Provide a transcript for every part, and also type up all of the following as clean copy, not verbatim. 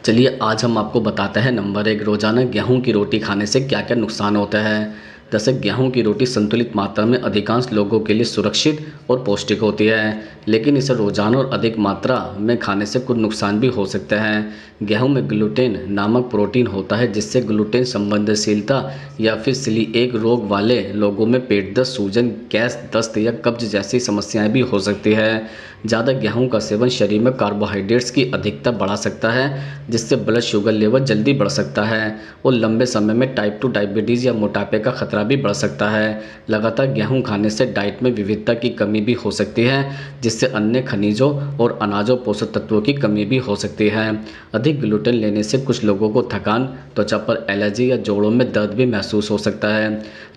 चलिए आज हम आपको बताते हैं नंबर 1 रोज़ाना गेहूं की रोटी खाने से क्या क्या नुकसान होता है। जैसे गेहूं की रोटी संतुलित मात्रा में अधिकांश लोगों के लिए सुरक्षित और पौष्टिक होती है, लेकिन इसे रोज़ाना और अधिक मात्रा में खाने से कुछ नुकसान भी हो सकते हैं। गेहूं में ग्लूटेन नामक प्रोटीन होता है, जिससे ग्लूटेन संवेदनशीलता या फिर सीलिएक रोग वाले लोगों में पेट दर्द, सूजन, गैस, दस्त या कब्ज जैसी समस्याएं भी हो सकती है। ज़्यादा गेहूं का सेवन शरीर में कार्बोहाइड्रेट्स की अधिकता बढ़ा सकता है, जिससे ब्लड शुगर लेवल जल्दी बढ़ सकता है और लंबे समय में टाइप 2 डायबिटीज़ या मोटापे का खतरा भी बढ़ सकता है। लगातार गेहूं खाने से डाइट में विविधता की कमी भी हो सकती है, जिससे अन्य खनिजों और अनाजों पोषक तत्वों की कमी भी हो सकती है। अधिक ग्लूटेन लेने से कुछ लोगों को थकान, त्वचा पर एलर्जी या जोड़ों में दर्द भी महसूस हो सकता है।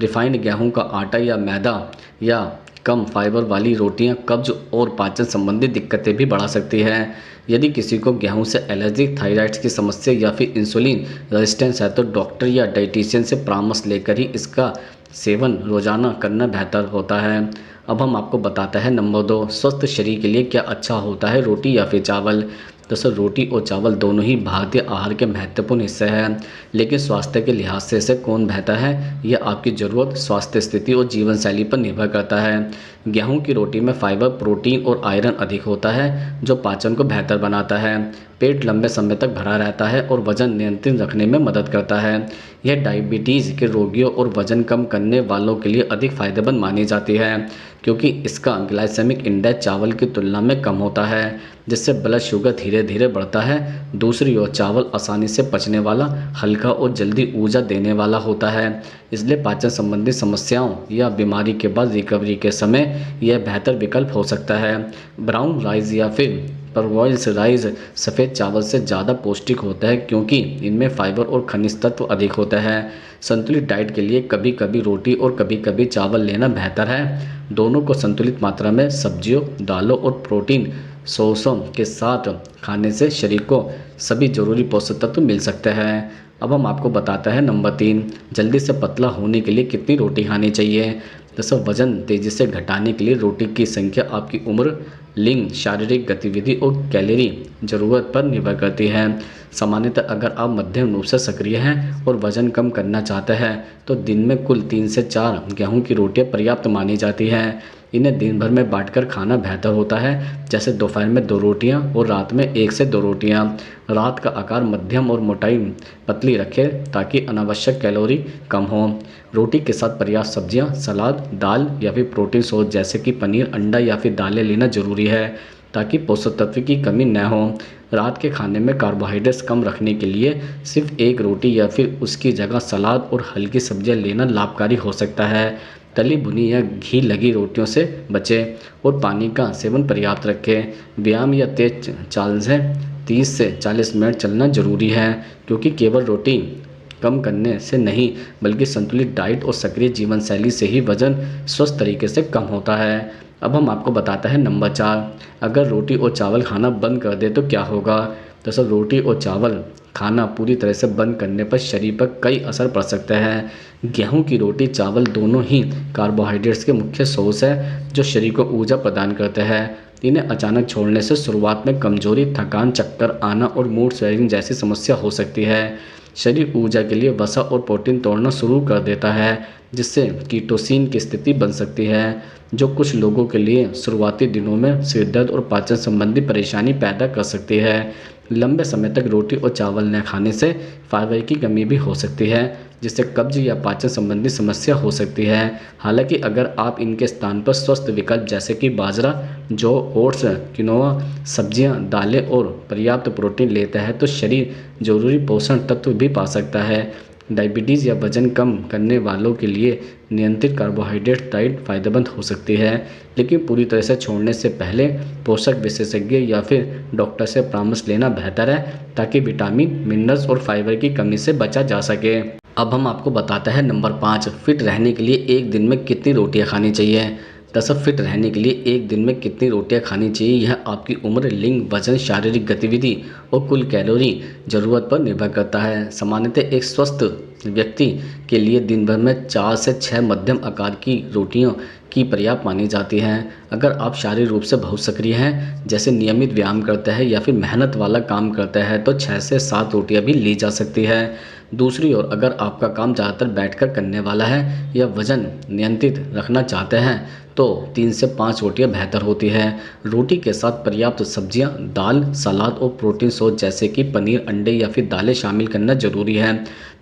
रिफाइंड गेहूं का आटा या मैदा या कम फाइबर वाली रोटियां कब्ज और पाचन संबंधी दिक्कतें भी बढ़ा सकती हैं। यदि किसी को गेहूं से एलर्जी, थायराइड की समस्या या फिर इंसुलिन रेजिस्टेंस है, तो डॉक्टर या डाइटिशियन से परामर्श लेकर ही इसका सेवन रोजाना करना बेहतर होता है। अब हम आपको बताते हैं नंबर 2 स्वस्थ शरीर के लिए क्या अच्छा होता है, रोटी या फिर चावल। दरअसल रोटी और चावल दोनों ही भारतीय आहार के महत्वपूर्ण हिस्से हैं, लेकिन स्वास्थ्य के लिहाज से इसे कौन बेहतर है, यह आपकी ज़रूरत, स्वास्थ्य स्थिति और जीवन शैली पर निर्भर करता है। गेहूं की रोटी में फाइबर, प्रोटीन और आयरन अधिक होता है, जो पाचन को बेहतर बनाता है। पेट लंबे समय तक भरा रहता है और वजन नियंत्रित रखने में मदद करता है। यह डायबिटीज़ के रोगियों और वजन कम करने वालों के लिए अधिक फायदेमंद मानी जाती है, क्योंकि इसका ग्लाइसेमिक इंडेक्स चावल की तुलना में कम होता है, जिससे ब्लड शुगर धीरे धीरे बढ़ता है। दूसरी ओर चावल आसानी से पचने वाला, हल्का और जल्दी ऊर्जा देने वाला होता है, इसलिए पाचन संबंधी समस्याओं या बीमारी के बाद रिकवरी के समय यह बेहतर विकल्प हो सकता है। ब्राउन राइस या फिर परबॉइल्ड राइस सफ़ेद चावल से ज़्यादा पौष्टिक होता है, क्योंकि इनमें फाइबर और खनिज तत्व अधिक होते हैं। संतुलित डाइट के लिए कभी कभी रोटी और कभी कभी चावल लेना बेहतर है। दोनों को संतुलित मात्रा में सब्जियों, दालों और प्रोटीन सोर्सों के साथ खाने से शरीर को सभी जरूरी पोषक तत्व मिल सकते हैं। अब हम आपको बताते हैं नंबर 3 जल्दी से पतला होने के लिए कितनी रोटी खानी चाहिए। जैसे वजन तेज़ी से घटाने के लिए रोटी की संख्या आपकी उम्र, लिंग, शारीरिक गतिविधि और कैलोरी ज़रूरत पर निर्भर करती है। सामान्यतः अगर आप मध्यम रूप से सक्रिय हैं और वजन कम करना चाहते हैं, तो दिन में कुल 3 से 4 गेहूं की रोटियां पर्याप्त मानी जाती हैं। इन्हें दिन भर में बांटकर खाना बेहतर होता है, जैसे दोपहर में 2 रोटियां और रात में 1 से 2 रोटियां। रात का आकार मध्यम और मोटाई पतली रखें, ताकि अनावश्यक कैलोरी कम हो। रोटी के साथ पर्याप्त सब्जियां, सलाद, दाल या फिर प्रोटीन सोर्स जैसे कि पनीर, अंडा या फिर दालें लेना जरूरी है, ताकि पोषक तत्व की कमी न हो। रात के खाने में कार्बोहाइड्रेट्स कम रखने के लिए सिर्फ एक रोटी या फिर उसकी जगह सलाद और हल्की सब्जियां लेना लाभकारी हो सकता है। तली भुनी या घी लगी रोटियों से बचें और पानी का सेवन पर्याप्त रखें। व्यायाम या तेज चाल से 30 से 40 मिनट चलना जरूरी है, क्योंकि केवल रोटी कम करने से नहीं, बल्कि संतुलित डाइट और सक्रिय जीवन शैली से ही वजन स्वस्थ तरीके से कम होता है। अब हम आपको बताते हैं नंबर 4 अगर रोटी और चावल खाना बंद कर दे तो क्या होगा। दरअसल रोटी और चावल खाना पूरी तरह से बंद करने पर शरीर पर कई असर पड़ सकते हैं। गेहूं की रोटी, चावल दोनों ही कार्बोहाइड्रेट्स के मुख्य सोर्स है, जो शरीर को ऊर्जा प्रदान करते हैं। इन्हें अचानक छोड़ने से शुरुआत में कमजोरी, थकान, चक्कर आना और मूड स्विंग जैसी समस्या हो सकती है। शरीर ऊर्जा के लिए वसा और प्रोटीन तोड़ना शुरू कर देता है, जिससे कीटोसिन की स्थिति बन सकती है, जो कुछ लोगों के लिए शुरुआती दिनों में सिरदर्द और पाचन संबंधी परेशानी पैदा कर सकती है। लंबे समय तक रोटी और चावल न खाने से फाइबर की कमी भी हो सकती है, जिससे कब्ज या पाचन संबंधी समस्या हो सकती है। हालांकि अगर आप इनके स्थान पर स्वस्थ विकल्प जैसे कि बाजरा, जौ, ओट्स, किनोआ, सब्जियां, दालें और पर्याप्त प्रोटीन लेते हैं, तो शरीर जरूरी पोषण तत्व भी पा सकता है। डायबिटीज़ या वजन कम करने वालों के लिए नियंत्रित कार्बोहाइड्रेट डाइट फायदेमंद हो सकती है, लेकिन पूरी तरह से छोड़ने से पहले पोषक विशेषज्ञ या फिर डॉक्टर से परामर्श लेना बेहतर है, ताकि विटामिन, मिनरल्स और फाइबर की कमी से बचा जा सके। अब हम आपको बताते हैं नंबर 5 फिट रहने के लिए एक दिन में कितनी रोटियां खानी चाहिए। दरअसल फिट रहने के लिए एक दिन में कितनी रोटियां खानी चाहिए, यह आपकी उम्र, लिंग, वजन, शारीरिक गतिविधि और कुल कैलोरी ज़रूरत पर निर्भर करता है। सामान्यतः एक स्वस्थ व्यक्ति के लिए दिन भर में 4 से 6 मध्यम आकार की रोटियों की पर्याप्त मानी जाती हैं। अगर आप शारीरिक रूप से बहुत सक्रिय हैं, जैसे नियमित व्यायाम करते हैं या फिर मेहनत वाला काम करते हैं, तो 6 से 7 रोटियां भी ली जा सकती है। दूसरी ओर अगर आपका काम ज़्यादातर बैठकर करने वाला है या वजन नियंत्रित रखना चाहते हैं, तो 3 से 5 रोटियां बेहतर होती है। रोटी के साथ पर्याप्त सब्जियां, दाल, सलाद और प्रोटीन स्रोत जैसे कि पनीर, अंडे या फिर दालें शामिल करना जरूरी है,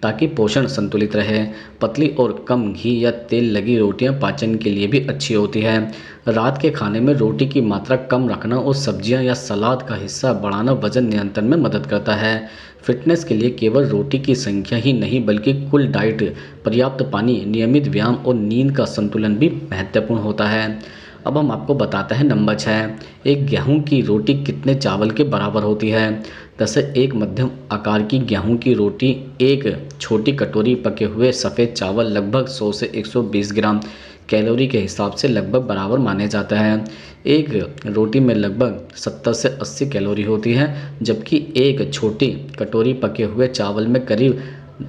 ताकि पोषण संतुलित रहे। पतली और कम घी या तेल लगी रोटियां पाचन के लिए भी अच्छी होती है। रात के खाने में रोटी की मात्रा कम रखना और सब्जियां या सलाद का हिस्सा बढ़ाना वजन नियंत्रण में मदद करता है। फिटनेस के लिए केवल रोटी की संख्या ही नहीं बल्कि कुल डाइट, पर्याप्त पानी, नियमित व्यायाम और नींद का संतुलन भी महत्वपूर्ण होता है। अब हम आपको बताते हैं नंबर 6, एक गेहूं की रोटी कितने चावल के बराबर होती है। जैसे एक मध्यम आकार की गेहूं की रोटी एक छोटी कटोरी पके हुए सफ़ेद चावल लगभग 100 से 120 ग्राम कैलोरी के हिसाब से लगभग बराबर माने जाता है। एक रोटी में लगभग 70 से 80 कैलोरी होती है, जबकि एक छोटी कटोरी पके हुए चावल में करीब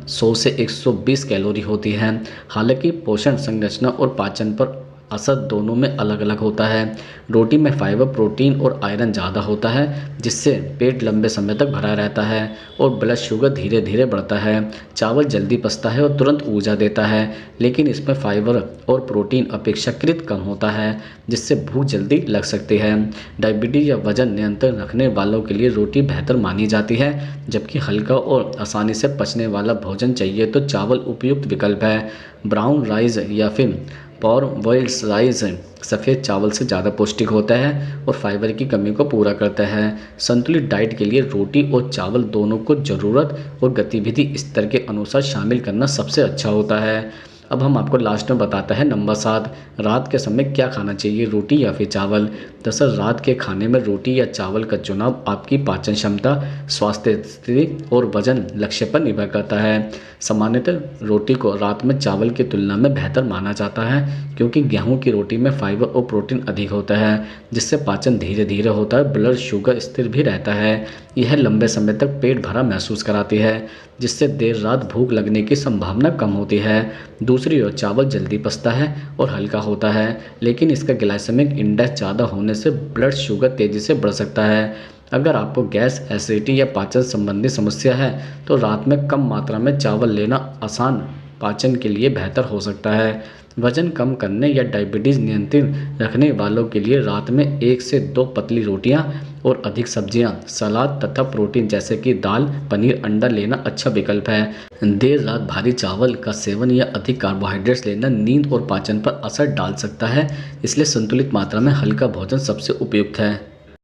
100 से 120 कैलोरी होती है। हालांकि पोषण, संरचना और पाचन पर असर दोनों में अलग अलग होता है। रोटी में फाइबर, प्रोटीन और आयरन ज़्यादा होता है, जिससे पेट लंबे समय तक भरा रहता है और ब्लड शुगर धीरे धीरे बढ़ता है। चावल जल्दी पचता है और तुरंत ऊर्जा देता है, लेकिन इसमें फाइबर और प्रोटीन अपेक्षाकृत कम होता है, जिससे भूख जल्दी लग सकती है। डायबिटीज़ या वजन नियंत्रण रखने वालों के लिए रोटी बेहतर मानी जाती है, जबकि हल्का और आसानी से पचने वाला भोजन चाहिए तो चावल उपयुक्त विकल्प है। ब्राउन राइस या फिर पावर बॉइल्ड राइस सफ़ेद चावल से ज़्यादा पौष्टिक होता है और फाइबर की कमी को पूरा करता है। संतुलित डाइट के लिए रोटी और चावल दोनों को ज़रूरत और गतिविधि स्तर के अनुसार शामिल करना सबसे अच्छा होता है। अब हम आपको लास्ट में बताते हैं नंबर 7, रात के समय क्या खाना चाहिए, रोटी या फिर चावल। दरअसल रात के खाने में रोटी या चावल का चुनाव आपकी पाचन क्षमता, स्वास्थ्य स्थिति और वजन लक्ष्य पर निर्भर करता है। सामान्यतः रोटी को रात में चावल की तुलना में बेहतर माना जाता है, क्योंकि गेहूं की रोटी में फाइबर और प्रोटीन अधिक होता है, जिससे पाचन धीरे धीरे होता है, ब्लड शुगर स्थिर भी रहता है। यह लंबे समय तक पेट भरा महसूस कराती है, जिससे देर रात भूख लगने की संभावना कम होती है। दूसरी ओर चावल जल्दी पचता है और हल्का होता है, लेकिन इसका ग्लाइसेमिक इंडेक्स ज़्यादा होने से ब्लड शुगर तेज़ी से बढ़ सकता है। अगर आपको गैस, एसिडिटी या पाचन संबंधी समस्या है, तो रात में कम मात्रा में चावल लेना आसान पाचन के लिए बेहतर हो सकता है। वजन कम करने या डायबिटीज़ नियंत्रित रखने वालों के लिए रात में 1 से 2 पतली रोटियां और अधिक सब्जियां, सलाद तथा प्रोटीन जैसे कि दाल, पनीर, अंडा लेना अच्छा विकल्प है। देर रात भारी चावल का सेवन या अधिक कार्बोहाइड्रेट्स लेना नींद और पाचन पर असर डाल सकता है, इसलिए संतुलित मात्रा में हल्का भोजन सबसे उपयुक्त है।